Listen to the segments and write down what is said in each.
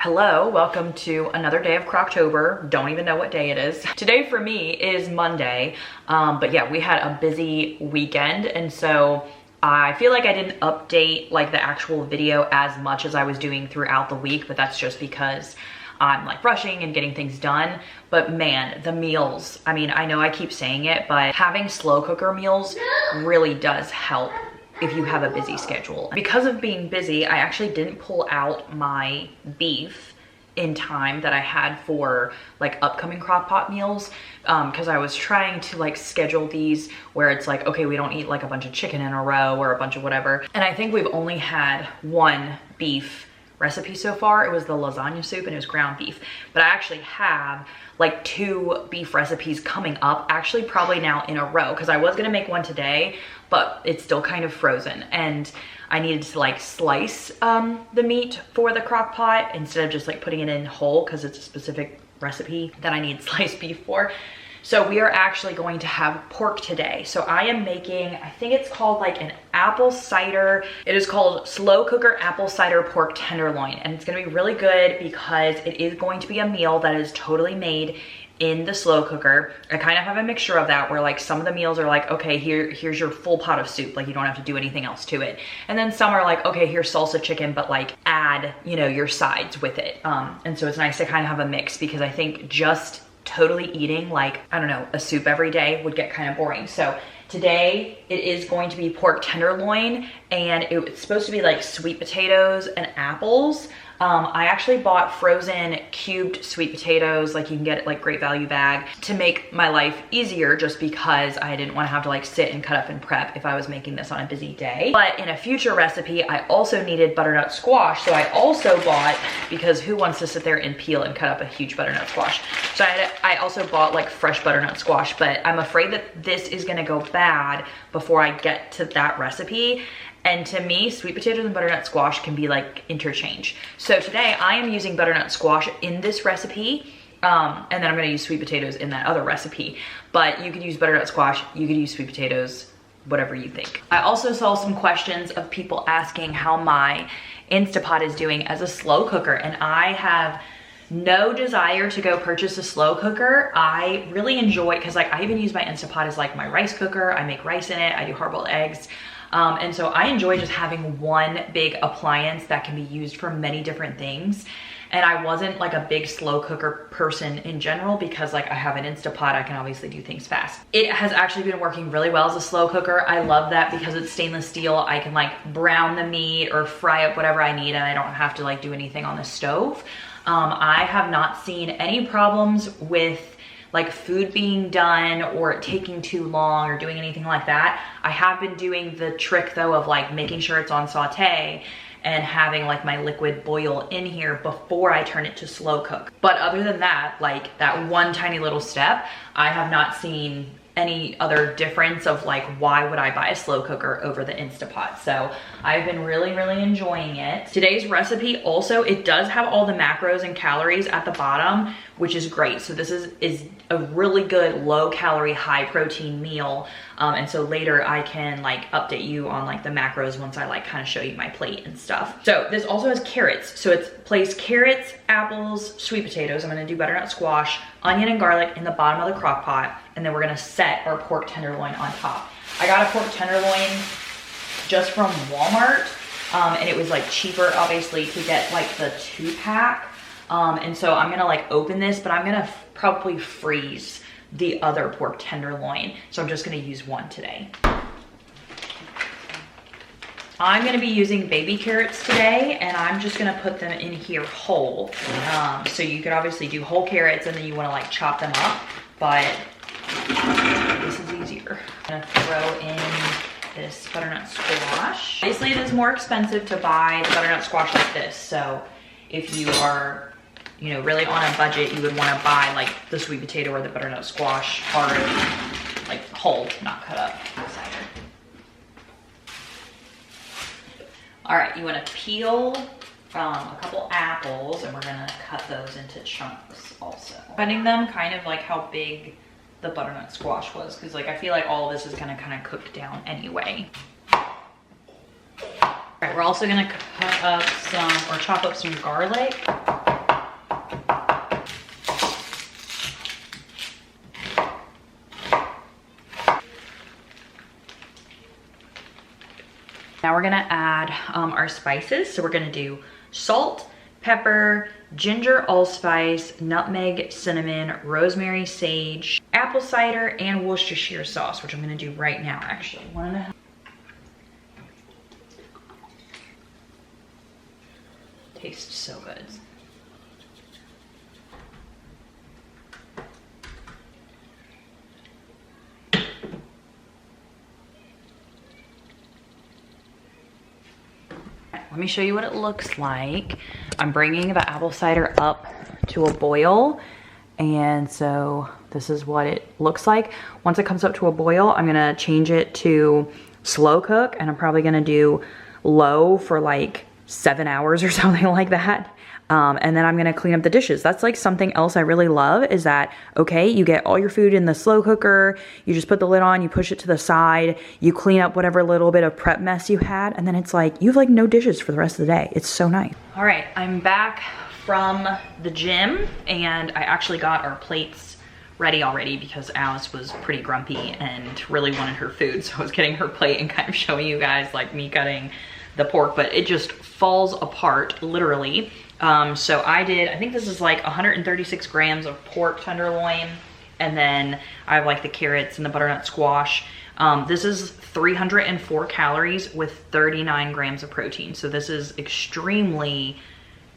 Hello, welcome to another day of Crocktober. Don't even know what day it is. Today for me is Monday, but yeah, we had a busy weekend, and so I feel like I didn't update like the actual video as much as I was doing throughout the week, but that's just because I'm like rushing and getting things done. But man, the meals, I mean, I know I keep saying it, but having slow cooker meals really does help if you have a busy schedule. Because of being busy, I actually didn't pull out my beef in time that I had for like upcoming crock pot meals, because I was trying to like schedule these where it's like, okay, we don't eat like a bunch of chicken in a row or a bunch of whatever. And I think we've only had one beef recipe so far. It was the lasagna soup and it was ground beef, but I actually have like 2 beef recipes coming up, actually probably now in a row, because I was gonna make one today, but it's still kind of frozen and I needed to like slice the meat for the crock pot instead of just like putting it in whole, because it's a specific recipe that I need sliced beef for. So we are actually going to have pork today. So I am making, I think it's called like an apple cider. It is called slow cooker apple cider pork tenderloin. And it's gonna be really good because it is going to be a meal that is totally made in the slow cooker. I kind of have a mixture of that where like some of the meals are like, okay, here's your full pot of soup. Like you don't have to do anything else to it. And then some are like, okay, here's salsa chicken, but like add, you know, your sides with it. And so it's nice to kind of have a mix, because I think just totally eating like, I don't know, a soup every day would get kind of boring. So today it is going to be pork tenderloin, and it's supposed to be like sweet potatoes and apples. I actually bought frozen cubed sweet potatoes, like you can get it like Great Value bag, to make my life easier, just because I didn't want to have to like sit and cut up and prep if I was making this on a busy day. But in a future recipe, I also needed butternut squash. So I also bought, because who wants to sit there and peel and cut up a huge butternut squash? So I also bought like fresh butternut squash, but I'm afraid that this is gonna go bad before I get to that recipe. And to me, sweet potatoes and butternut squash can be like interchange. So today I am using butternut squash in this recipe, and then I'm gonna use sweet potatoes in that other recipe. But you could use butternut squash, you could use sweet potatoes, whatever you think. I also saw some questions of people asking how my Instapot is doing as a slow cooker, and I have no desire to go purchase a slow cooker. I really enjoy it because like I even use my Instapot as like my rice cooker. I make rice in it, I do hard-boiled eggs. And so I enjoy just having one big appliance that can be used for many different things. And I wasn't like a big slow cooker person in general, because like I have an Instapot, I can obviously do things fast. It has actually been working really well as a slow cooker. I love that because it's stainless steel. I can like brown the meat or fry up whatever I need, and I don't have to like do anything on the stove. I have not seen any problems with like food being done or it taking too long or doing anything like that. I have been doing the trick though of like making sure it's on saute and having like my liquid boil in here before I turn it to slow cook. But other than that, like that one tiny little step, I have not seen any other difference of like, why would I buy a slow cooker over the Instapot? So I've been really, really enjoying it. Today's recipe also, it does have all the macros and calories at the bottom, which is great. So this is a really good low calorie, high protein meal. And so later I can like update you on like the macros once I like kind of show you my plate and stuff. So this also has carrots. So it's placed carrots, apples, sweet potatoes. I'm gonna do butternut squash, onion and garlic in the bottom of the crock pot. And then we're gonna set our pork tenderloin on top. I got a pork tenderloin just from Walmart. And it was like cheaper obviously to get like the 2-pack. And so I'm gonna like open this, but I'm gonna probably freeze the other pork tenderloin. So I'm just gonna use one today. I'm gonna be using baby carrots today, and I'm just gonna put them in here whole. So you could obviously do whole carrots and then you wanna like chop them up, but this is easier. I'm gonna throw in this butternut squash. Obviously it is more expensive to buy the butternut squash like this. So if you are, you know, really on a budget, you would want to buy like the sweet potato or the butternut squash already like whole, not cut up. Cider. All right, you want to peel a couple apples, and we're gonna cut those into chunks also. Cutting them kind of like how big the butternut squash was, because like I feel like all of this is gonna kind of cook down anyway. All right, we're also gonna cut up some, or chop up some garlic. Now we're gonna add our spices. So we're gonna do salt, pepper, ginger, allspice, nutmeg, cinnamon, rosemary, sage, apple cider, and Worcestershire sauce, which I'm gonna do right now actually. 1.5. Tastes so good. Let me show you what it looks like. I'm bringing the apple cider up to a boil. And so this is what it looks like. Once it comes up to a boil, I'm gonna change it to slow cook, and I'm probably gonna do low for like 7 hours or something like that. And then I'm gonna clean up the dishes. That's like something else I really love is that, okay, you get all your food in the slow cooker, you just put the lid on, you push it to the side, you clean up whatever little bit of prep mess you had, and then it's like, you have like no dishes for the rest of the day. It's so nice. All right, I'm back from the gym, and I actually got our plates ready already because Alice was pretty grumpy and really wanted her food. So I was getting her plate and kind of showing you guys like me cutting the pork, but it just falls apart literally. So I think this is like 136 grams of pork tenderloin, and then I have like the carrots and the butternut squash. This is 304 calories with 39 grams of protein. So this is extremely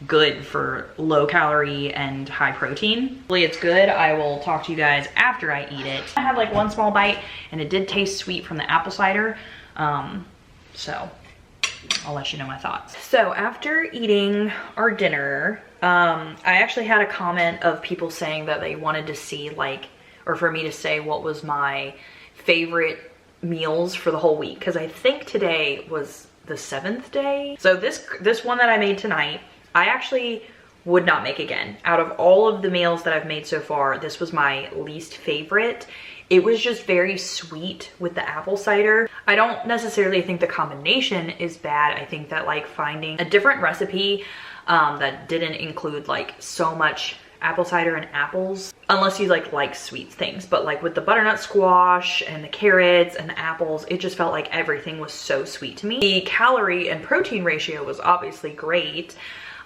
good for low calorie and high protein. Hopefully it's good. I will talk to you guys after I eat it. I had like one small bite and it did taste sweet from the apple cider. So I'll let you know my thoughts. So after eating our dinner, I actually had a comment of people saying that they wanted to see like, or for me to say what was my favorite meals for the whole week. Cause I think today was the 7th day. So this one that I made tonight, I actually would not make again. Out of all of the meals that I've made so far, this was my least favorite. It was just very sweet with the apple cider. I don't necessarily think the combination is bad. I think that like finding a different recipe that didn't include like so much apple cider and apples, unless you like sweet things, but like with the butternut squash and the carrots and the apples, it just felt like everything was so sweet to me. The calorie and protein ratio was obviously great.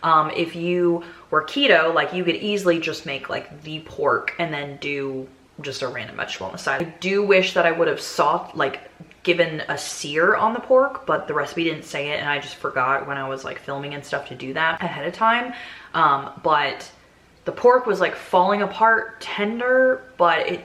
If you were keto, like you could easily just make like the pork and then do just a random vegetable on the side. I do wish that I would have given a sear on the pork, but the recipe didn't say it and I just forgot when I was like filming and stuff to do that ahead of time. But the pork was like falling apart tender, but it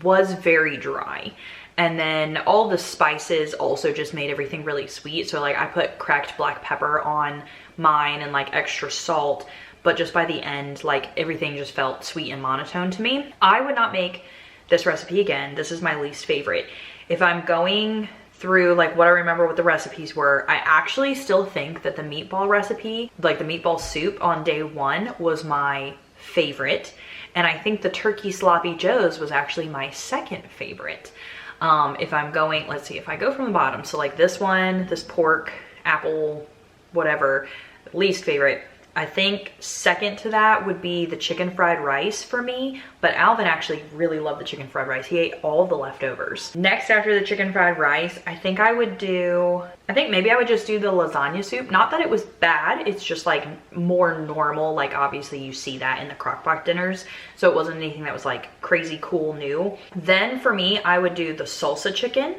was very dry. And then all the spices also just made everything really sweet. So like I put cracked black pepper on mine and like extra salt, but just by the end, like everything just felt sweet and monotone to me. I would not make this recipe again. This is my least favorite. If I'm going through like what I remember what the recipes were, I actually still think that the meatball recipe, like the meatball soup on day 1 was my favorite. And I think the turkey sloppy joes was actually my second favorite. If I'm going, let's see, if I go from the bottom, so like this one, this pork, apple, whatever, least favorite. I think second to that would be the chicken fried rice for me, but Alvin actually really loved the chicken fried rice. He ate all the leftovers. Next after the chicken fried rice, I think maybe I would just do the lasagna soup. Not that it was bad, it's just like more normal. Like obviously you see that in the crock-pot dinners, so it wasn't anything that was like crazy cool new. Then for me, I would do the salsa chicken.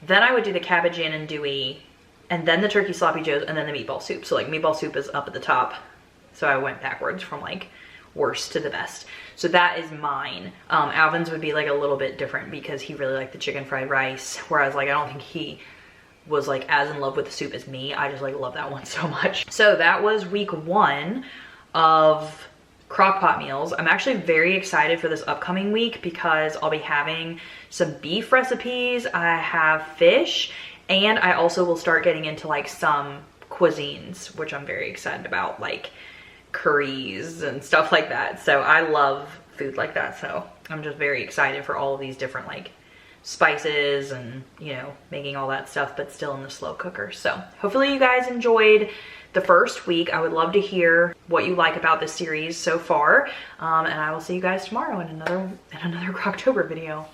Then I would do the cabbage andouille, and then the turkey sloppy joes, and then the meatball soup. So like meatball soup is up at the top. So I went backwards from like worst to the best. So that is mine. Alvin's would be like a little bit different because he really liked the chicken fried rice. Whereas like, I don't think he was like as in love with the soup as me. I just like love that one so much. So that was week 1 of crock-pot meals. I'm actually very excited for this upcoming week because I'll be having some beef recipes. I have fish, and I also will start getting into like some cuisines, which I'm very excited about, like curries and stuff like that. So I love food like that. So I'm just very excited for all of these different like spices and, you know, making all that stuff, but still in the slow cooker. So hopefully you guys enjoyed the first week. I would love to hear what you like about this series so far. And I will see you guys tomorrow in another Crocktober video.